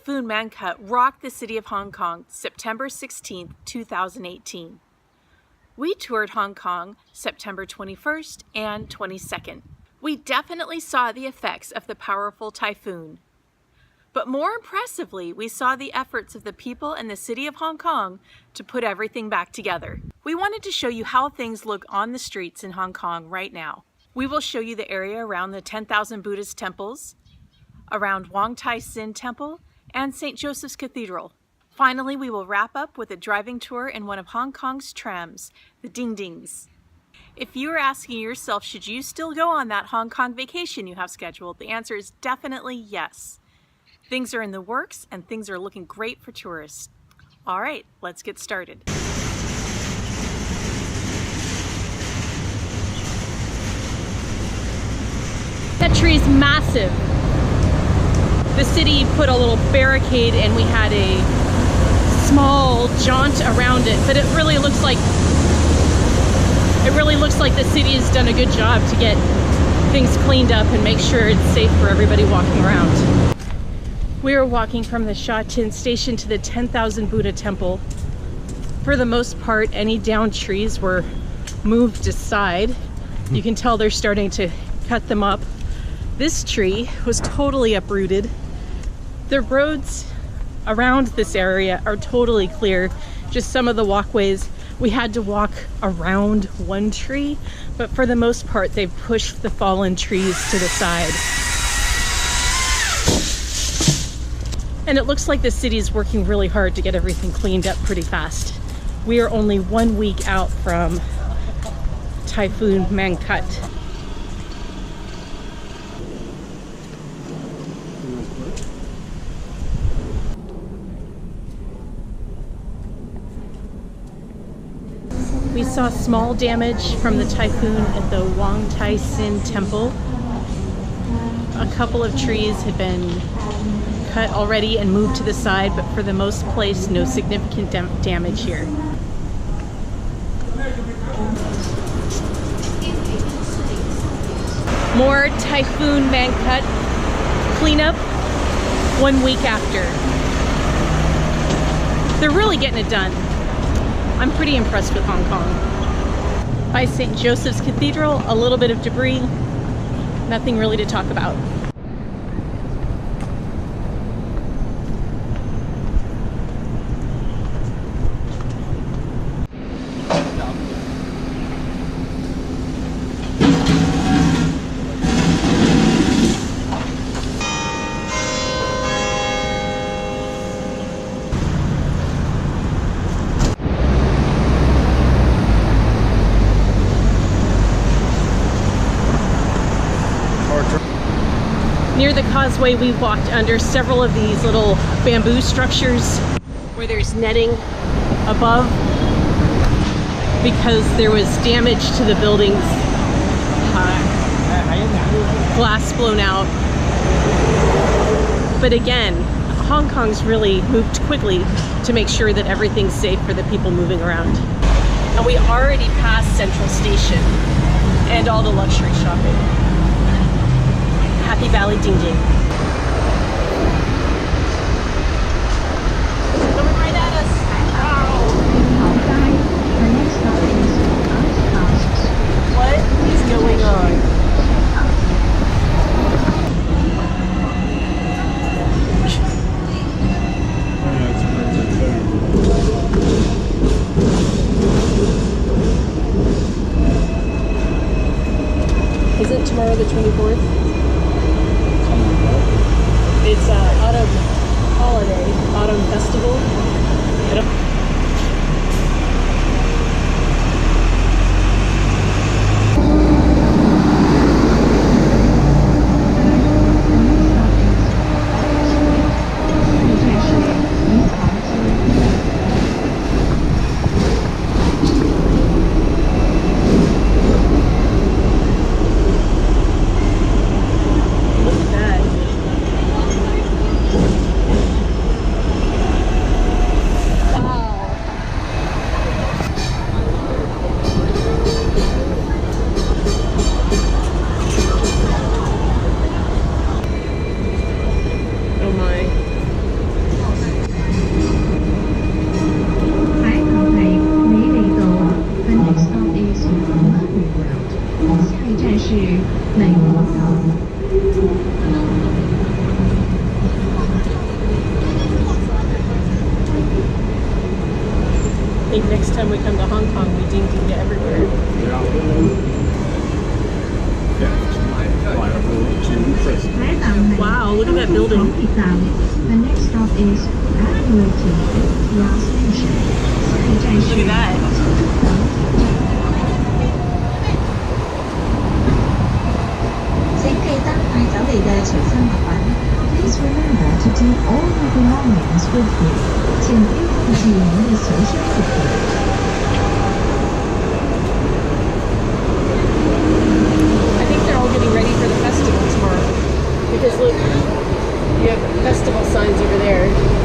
Typhoon Mangkhut rocked the city of Hong Kong September 16, 2018. We toured Hong Kong September 21st and 22nd. We definitely saw the effects of the powerful typhoon. But more impressively, we saw the efforts of the people in the city of Hong Kong to put everything back together. We wanted to show you how things look on the streets in Hong Kong right now. We will show you the area around the 10,000 Buddhist temples, around Wong Tai Sin Temple, and St. Joseph's Cathedral. Finally, we will wrap up with a driving tour in one of Hong Kong's trams, the Ding Dings. If you are asking yourself, should you still go on that Hong Kong vacation you have scheduled, the answer is definitely yes. Things are in the works and things are looking great for tourists. All right, let's get started. That tree is massive. The city put a little barricade and we had a small jaunt around it, but it really looks like the city has done a good job to get things cleaned up and make sure it's safe for everybody walking around. We are walking from the Sha Tin station to the 10,000 Buddha temple. For the most part, any downed trees were moved aside. You can tell they're starting to cut them up. This tree was totally uprooted. The roads around this area are totally clear. Just some of the walkways, we had to walk around one tree, but for the most part, they've pushed the fallen trees to the side. And it looks like the city is working really hard to get everything cleaned up pretty fast. We are only 1 week out from Typhoon Mangkhut. We saw small damage from the typhoon at the Wong Tai Sin Temple. A couple of trees had been cut already and moved to the side, but for the most place, no significant damage here. More Typhoon Mangkhut cleanup 1 week after. They're really getting it done. I'm pretty impressed with Hong Kong. By St. Joseph's Cathedral, a little bit of debris, nothing really to talk about. Near the causeway, we walked under several of these little bamboo structures where there's netting above because there was damage to the buildings, glass blown out. But again, Hong Kong's really moved quickly to make sure that everything's safe for the people moving around. And we already passed Central Station and all the luxury shopping. Happy Valley Ding Ding. Coming right at us. What is going on? Isn't tomorrow the 24th? It's autumn holiday, autumn festival. we come to Hong Kong, we ding ding to everywhere. Wow, look at that building. The next stop is Admiralty, last station. Look at that. 請記得帶走你嘅隨身物品。Please remember to take all your belongings with you. 請標記住你嘅隨身物品。I think they're all getting ready for the festival tomorrow. Because look, you have festival signs over there.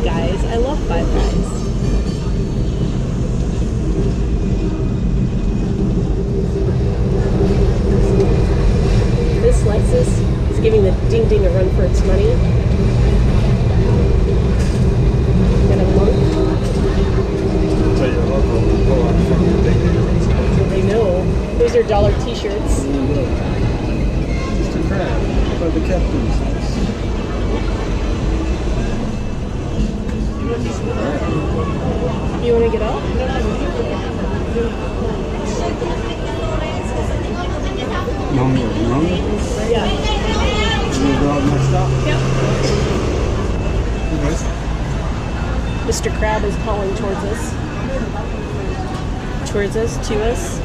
Guys. I love Five Guys. This Lexus is giving the Ding Ding a run for its money. Got a monk. Tell you, local pull out front of the Ding Ding. They know. Those are dollar t-shirts. Mr. Crab, by the captain's house. You want to get off? Longer. Yeah. You go out next stop? Yep. Nice. Mr. Crab is calling towards us. To us.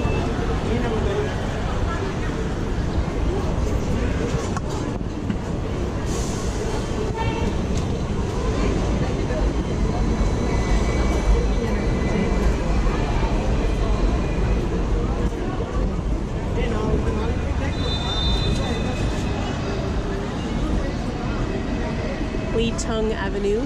Lee Tung Avenue.